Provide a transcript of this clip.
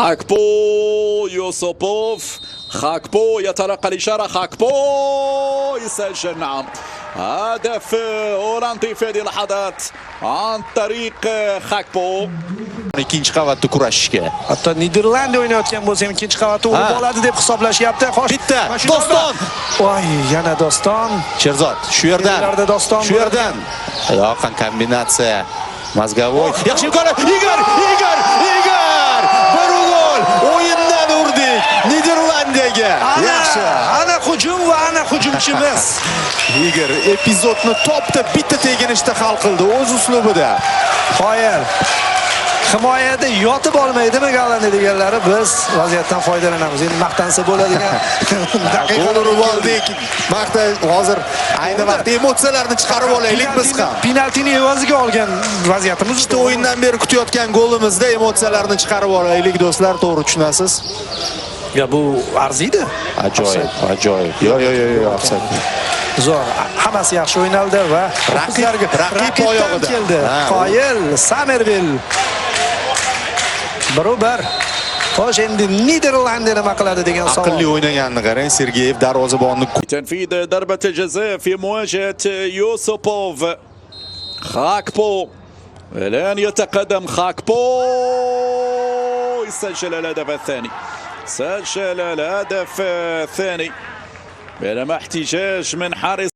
خاكبو يوسوبوف، خاكبو يتلقى الإشارة، خاكبو يسجل. نعم، هدف هولندي في هذه اللحظات عن طريق خاكبو. ikkinchi qavatda kurashishga. Hatto Niderlandiya o'ynayotgan bo'lsa ham ikkinchi qavatda urib oladi deb hisoblashyapti. Bitta Doston. Voy, yana Doston. Sherzod shu yerdan. Shu yerdan. Yoqin kombinatsiya. Mazgavoy. Yaxshi imkoniyat. Igor! Bir gol. O'yindan urdik Niderlandiyaga. Yaxshi. Ana hujum va ana hujumchimiz. Igor epizodni topda bitta teginishda hal qildi o'z uslubida. Qoyil. Himoyada yotib olmaydimi Gollandiya deganlari, biz vaziyatdan foydalanamiz. Endi maqtansa bo'ladigan daqiqani urib oldik. Maqta hozir ayni vaqtda emotsiyalarni chiqarib olaylik biz ham. Penaltini evaziga olgan vaziyatimiz. Ikkita o'yindan beri kutayotgan golimizda emotsiyalarni chiqarib olaylik do'stlar, to'g'ri tushunasiz? Ya bu arziydi. Ajoyib. Yo, offside. Zo'r. Hammasi yaxshi o'ynaldi va raqib oyog'ida keldi. Qoyil, Somerville. Barobar. Xo'sh, endi Niderlandiya nima qiladi degan savol. Aqlli o'ynaganini qarang, Sergeyev darvozabonni. تنفيذ ضربة الجزاء في مواجهة يوسوبوف. خاكبو الآن يتقدم خاكبو، يسجل الهدف الثاني. سجل الهدف الثاني بينما احتجاج من حارس